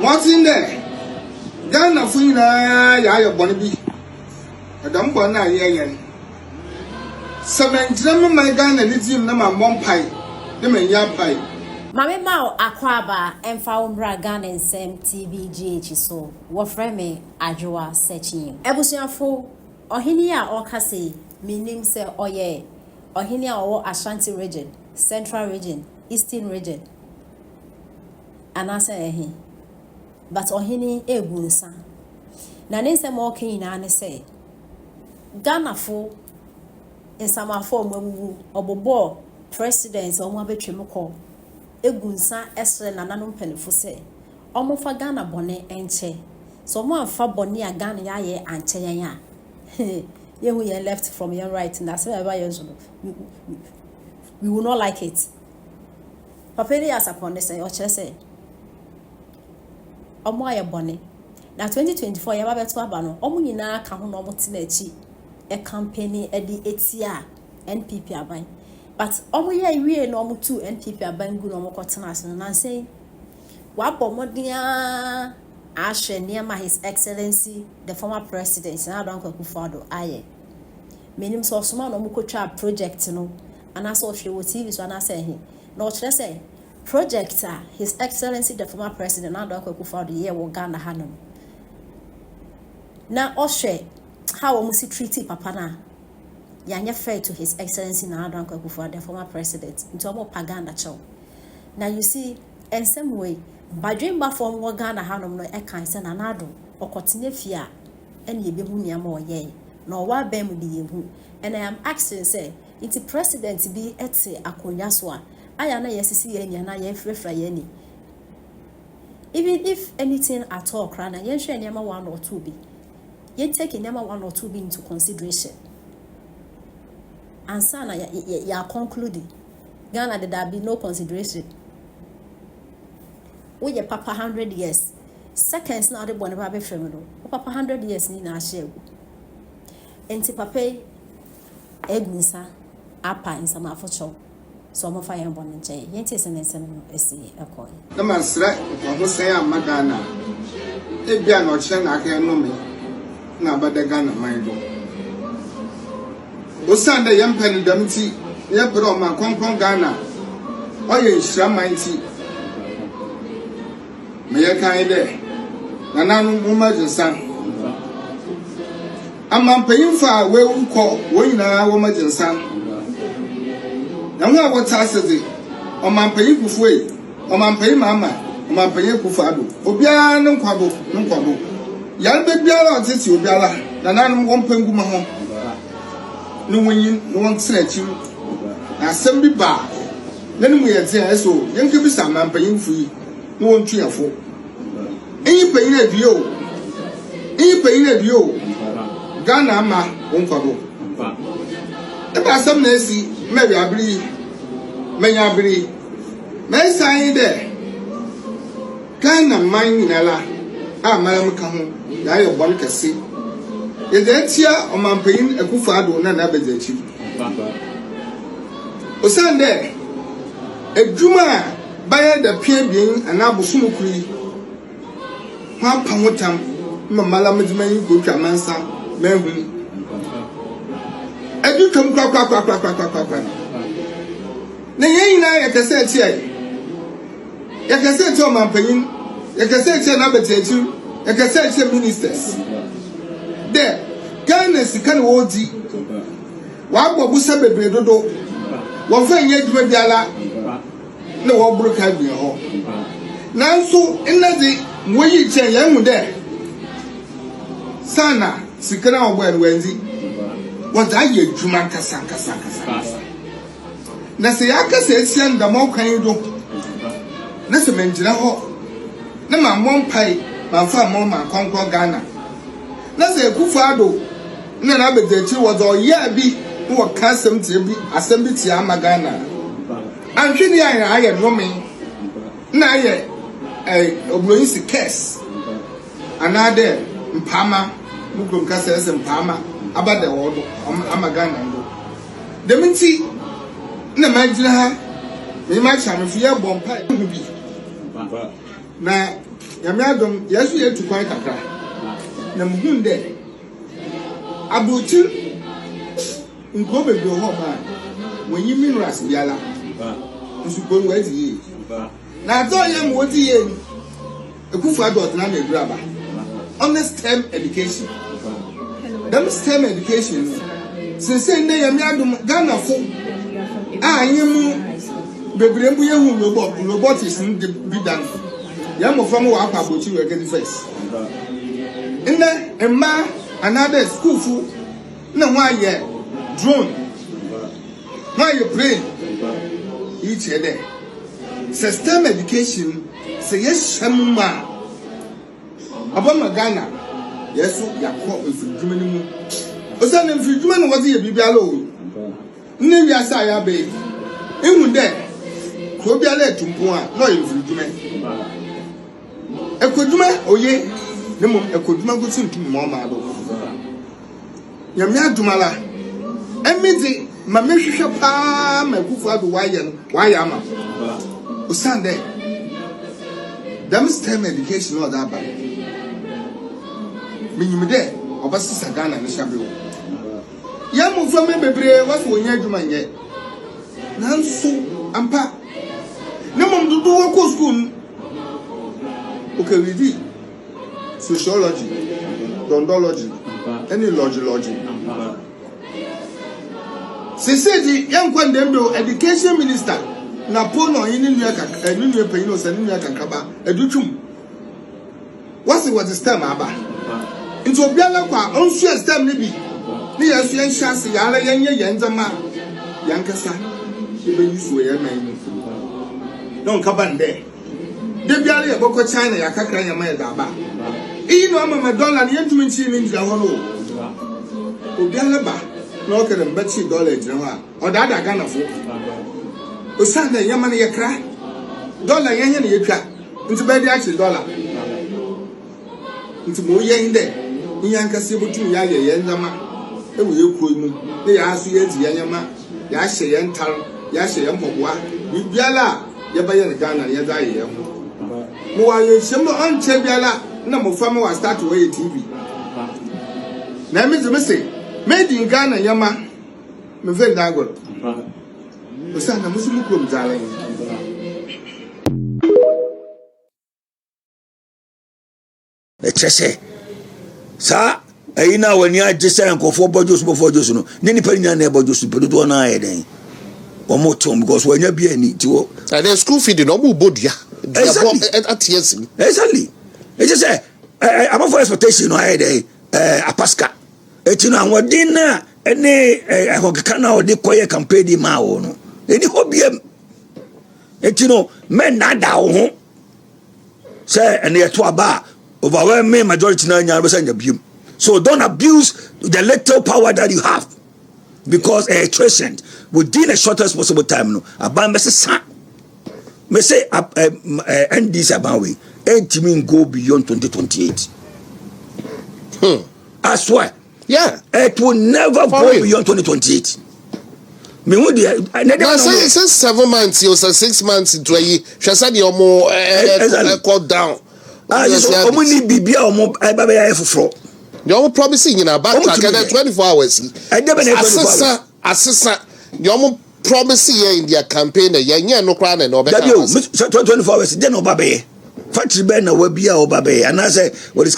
What's in there? Ghana Fina, ya Bonnaby. I don't want to hear. Seven gentlemen, my gun and it's him, number one pie. The man yard pie. Mame Mao Akwaba and Faumbra Ghana and Sam TBGH so. What frame Addo searching. Ebusiafo, Ohinia or Kase, meaning say Oye, Ohinia or Ashanti region, Central region, Eastern region. And I say, but Ohini Ebunsa. Nanese more keen and say, Ghana fo. In some form of Bobo, presidents or one betrimoko, Egunsa, Esther, and Nanum Penifuse, almost for Ghana bonnet and che. So one for Bonnia Ghana yaye and Cheyanya. You we are left from your right, and that's why we will not like it. Paperi as upon this, or say, Omoya bonnet. Now 2024, you have a twabano, Omunina, Kahunomotinechi. A company at the ATR NPP aban, but omoye we no two NPP aban good no kotanas and say wapo modia ashe near His Excellency the former president and Akuffo aye menim so soma no mukotwa project no and aso hwe wo TV so na say he no kire say project His Excellency the former president and Akuffo ye wo Ghana hanom na ohwe how almost treaty papa na yanya fair to His Excellency na Addo Akuffo the former president into a more paganda chow. Now you see in some way by dream ba from Ghana hanom no e kan se na Addo or continue fear and ye be hu nia mo ye no wa bem di yehu and I am asking say it's president be etse akonya so a aya na yesisi ye nya na ye frefra ye ni even if anything at all kra na ye hwe nia ma 1 or 2 be you take number 1 or 2 be into consideration. And sana ya concluding. Ghana there be no consideration. We your papa 100 years. Seconds now the one baby femelo. Papa 100 years ni na share. Enti papa egunsa apa in some afocho. So mo fire born nche. Yenti senensen no esi ekoi. Na masra ko say amagana. E bia no kire na aka no me. Na bada Ghana maido osanda yempani damti ye bro ma konkon Ghana oye nhira manti me ye kan de na nanu mu majinsan amampayimfa we ukọ wo nyina wo majinsan na ho a wota aseze omampayikufu e omampayi mama omampayi kufu ado obiara ne nkwado Yalbe biara otiti obiara na nanum wompangu ma ho no wonyin no won tsenachi asem bi ba nanum ye tse eso yenke bi sa mampanyimfu yi no won tuafo eyi payina bio Ghana ma wonkwado e ba asem na esi mebi abiri menya abiri me sai de Ghana man nyinala malam kaho ya yo bon kese ye de tia omanpayin Akuffo Addo na bezachi osande edwuma baye da pia bien ana bosumukuri ha pamotam mamala medimani go twamansa mahuni edu kam kwa na yeyina ya kese tia ya kese tia omanpayin ya kese tia na bezachi ya kese tia ministers there Ghana sikan wodi wa gbobusa bebre dodo wo fa nye dwuma biala na wo buru ka bi ho nanso enade woyi chen yan hu de sana sikana ogbo enwenzi wo da ye dwuma kasa na se ya kasa esia ndamo kan do na se menjira ho na ma mompai ma fa mo ma konkon Ghana na se Akuffo Addo na bezachi wozo ya bi wo kasem tie bi asem bi tie amagana anhwini aye nome na aye obloyin si kes anade mpama mugum kasa ese mpama abade wodo amagana ndo deminti na majira ha me ma chamfie bompa bi na yame adom yesu yetu kwan kakra na muhunde abuchi nko bedo ho ma wonyi minerals biala nsukon wa di na do yam wo di ye Akuffo Addo na meduraba honest STEM education them STEM education since na yame adom Ghana fo anyemu bebre mbu ye hu robotics ndi bidan ya mo fam wa akwa abuchi we get first nne emma another school fu na ho aye drone ho aye brain each other system education say yes shamma abama Ghana yeso yakọ mfidwuma ni mu osane mfidwuma no wodi ye bibiala o nne wiasa ya be ehun de ko biala etumpo a no ye mfidwuma ekodwuma oye ne mum ekodwuma go tintum mo ma do yame adumala emidi ma mehwehwe pa ma Akuffo Addo waye no waye ama osande them STEM education or that ba minyimde obasisa Ghana ne shabewo ya mu fo me bebre waso wonya adwuma nye nanso ampa ne mum dudu wo ko school okay we did sociology dondology any logic sesedi yankwa ndemdo education minister na pono yini nua panyino sa nua kankaba edutwum what's the STEM aba into obiala kwa onsu STEM ne bi ne yesu yan chance yara yenye yenzama yankasa ibe yusu ye man don kabande de biala ye boko China yakakra nyama ye daba no ama dollar ne yentumi nchi ni ndira ho no obiala ba na o kere mbachi dollar jira ho a odada Ghana fo osanda nyama ne yakra dollar yenye ne yetwa nti ba di achi dollar nti mo ye inde nyankase botu ya ye nzama e wo yekuo mu ne ya aso ye di nyama ya hye ye ntar ya hye ye mpoboa bibiala ye ba ye ne Ghana ye da ye ho mo wa ye hyem onche biala na mo fam wa start wo ye TV na me zeme say made in Ghana nyama me ve dagor osana musumu krom zala echese sa ayina wani agese nkofo bojos no ne nipa nya na bojos pedo na ayeden omo tom because wanya bia ni tiwo and the school feed no mo bodua exactly echese about for expectation no ayeden apaska etino anwodin na ene ehokeka na odi koye campaign di ma wo no eni hobiem etino men nada wo ho say ene eto aba overwhelming majority na nya be biem. So don't abuse the little power that you have, because a treasure within the shortest possible time no aban me say end this about we ain't go beyond 2028. I swear. Yeah, it will never go beyond 2028. Me would since 7 months or 6 months into a year, she said you're more called down. Omuni bibia omo baba ya efofro. You're promising in a back 24 hours. Assessor, you're promising in their campaign. You're no crown and no 24 hours. Then no babe. Factory ben na wabia o babe. And I say, what is